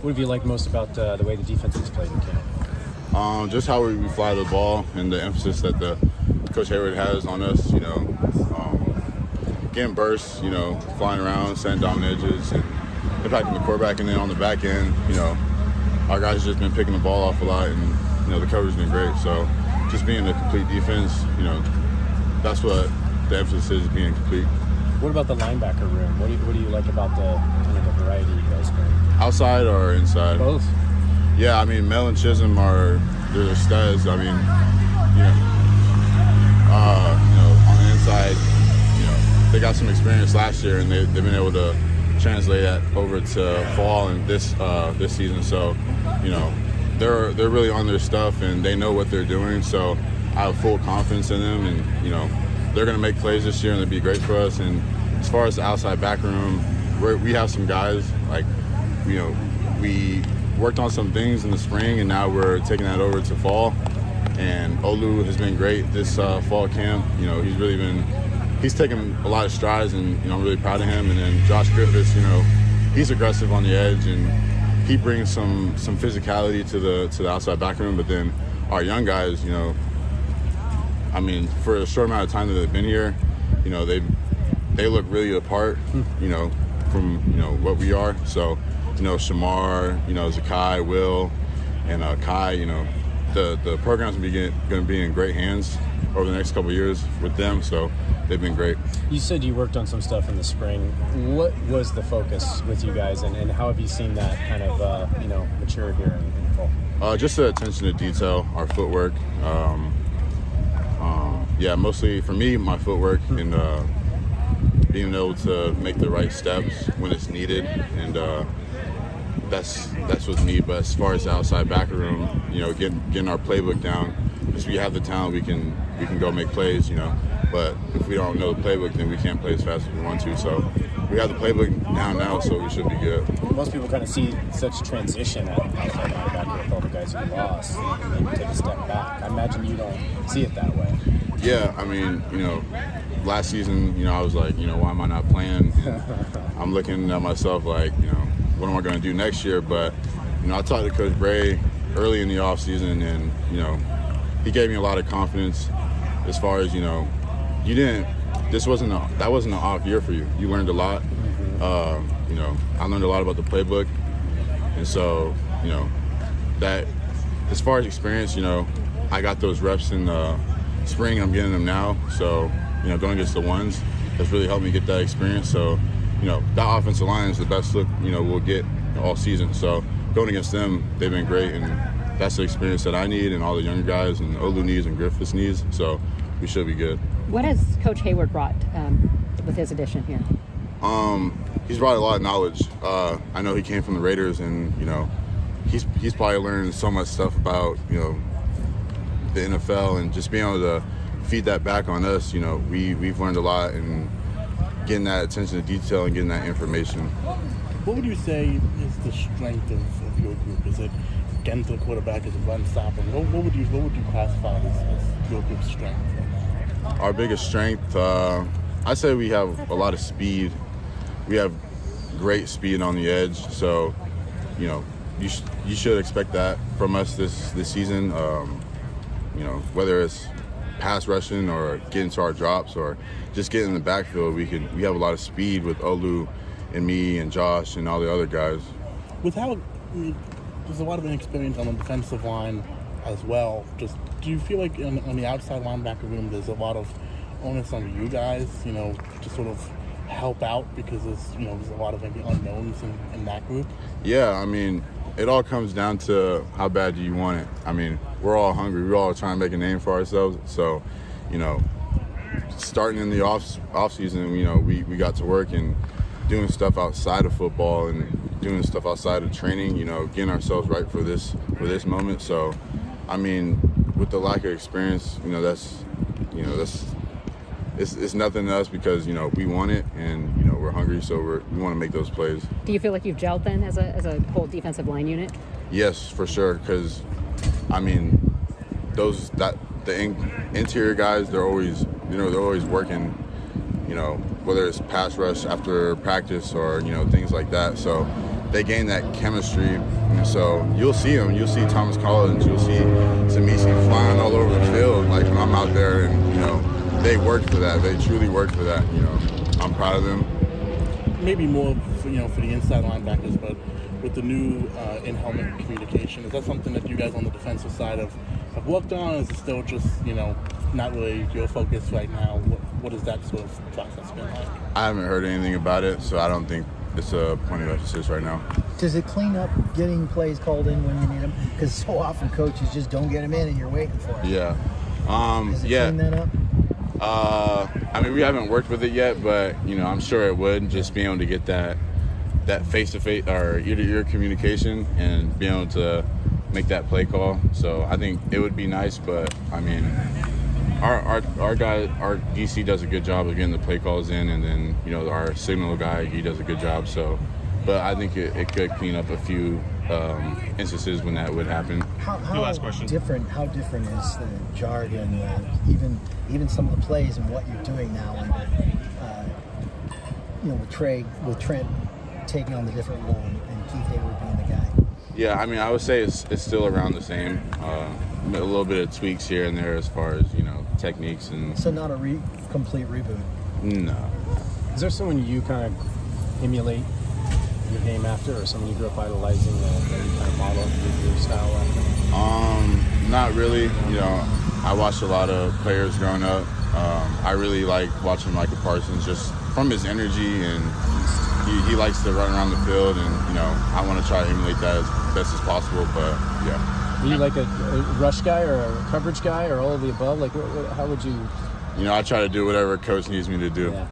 What have you liked most about the way the defense has played in camp? Just how we fly the ball and the emphasis that the Coach Hayward has on us, getting bursts, flying around, setting dominant edges, and impacting the quarterback. And then on the back end, our guys have just been picking the ball off a lot, and, the coverage has been great. So just being a complete defense, that's what the emphasis is, being complete. What about the linebacker room? What do you like about the kind of the variety you guys bring? Outside or inside? Both. Yeah, I mean, Mel and Chisholm they're studs. I mean, on the inside, they got some experience last year, and they've been able to translate that over to fall and this season. So, they're really on their stuff, and they know what they're doing. So I have full confidence in them, and they're going to make plays this year, and they'll be great for us. And as far as the outside back room, we have some guys we worked on some things in the spring, and now we're taking that over to fall. And Olu has been great this fall camp. He's taken a lot of strides, and I'm really proud of him. And then Josh Griffiths, he's aggressive on the edge, and he brings some physicality to the outside back room. But then our young guys, for a short amount of time that they've been here, they look really apart, from what we are. So, Shamar, Zakai, Will, and Kai, the program's going to be in great hands over the next couple of years with them. So they've been great. You said you worked on some stuff in the spring. What was the focus with you guys, and how have you seen that kind of mature here in fall? Just the attention to detail, our footwork. Mostly for me, my footwork, and being able to make the right steps when it's needed, and that's with me. But as far as the outside backer room, getting our playbook down, because we have the talent, we can go make plays, But if we don't know the playbook, then we can't play as fast as we want to. So we have the playbook down now, so we should be good. Most people kind of see such transition at outside linebacker with all the guys you lost, and maybe take a step back. I imagine you don't see it that way. Yeah, last season, I was like, why am I not playing? I'm looking at myself like, what am I going to do next year? But, I talked to Coach Bray early in the offseason, and, he gave me a lot of confidence as far as, that wasn't an off year for you. You learned a lot. I learned a lot about the playbook. And so, that as far as experience, I got those reps in the spring. I'm getting them now. So, going against the ones has really helped me get that experience. So, that offensive line is the best look, we'll get all season. So going against them, they've been great. And that's the experience that I need, and all the younger guys, and Olu needs, and Griffiths needs. So we should be good. What has Coach Hayward brought with his addition here? He's brought a lot of knowledge. I know he came from the Raiders, and he's probably learned so much stuff about the NFL, and just being able to feed that back on us. We've learned a lot, and getting that attention to detail and getting that information. What would you say is the strength of your group? Is it getting to the quarterback, is it run stopping? What would you classify as your group's strength? Our biggest strength, I say we have a lot of speed. We have great speed on the edge, so you should expect that from us this season. Whether it's pass rushing or getting to our drops or just getting in the backfield, we have a lot of speed with Olu and me and Josh and all the other guys. There's a lot of inexperience on the defensive line as well. Just do you feel like on the outside linebacker room, there's a lot of onus on you guys, to sort of help out, because there's a lot of maybe unknowns in that group? Yeah, it all comes down to how bad do you want it. We're all hungry. We're all trying to make a name for ourselves. So, starting in the off season, we got to work and doing stuff outside of football and doing stuff outside of training, getting ourselves right for this moment. So, with the lack of experience, it's nothing to us, because we want it, and we're hungry, so we want to make those plays. Do you feel like you've gelled then as a whole defensive line unit? Yes, for sure, because the interior guys, they're always working, whether it's pass rush after practice or things like that. So they gain that chemistry. And so you'll see them. You'll see Thomas Collins. You'll see Samisi flying all over the field. Like when I'm out there, and they worked for that. They truly worked for that. I'm proud of them. Maybe more for the inside linebackers, but with the new in-helmet communication, is that something that you guys on the defensive side have worked on? Or is it still just not really your focus right now? What has that sort of process been like? I haven't heard anything about it, so I don't think it's a point of emphasis right now. Does it clean up getting plays called in when you need them? Because so often coaches just don't get them in and you're waiting for it. Yeah. Does it clean that up? We haven't worked with it yet, but I'm sure it would. Just being able to get that face-to-face or ear-to-ear communication and being able to make that play call. So I think it would be nice, but our guy, our DC does a good job of getting the play calls in, and then our signal guy, he does a good job. So, but I think it could clean up a few instances when that would happen. How last question. How different is the jargon, even some of the plays and what you're doing now, and with Trent taking on the different role and Keith Hayward being the guy? Yeah, I would say it's still around the same. A little bit of tweaks here and there as far as techniques and. So not a complete reboot. No. Is there someone you kind of emulate your game after, or someone you grew up idolizing that you kind of model your style after? Not really. I watched a lot of players growing up. I really like watching Michael Parsons just from his energy, and he likes to run around the field, and I want to try to emulate that as best as possible. But yeah. Are you like a rush guy or a coverage guy or all of the above? Like, how would you? I try to do whatever coach needs me to do. Yeah.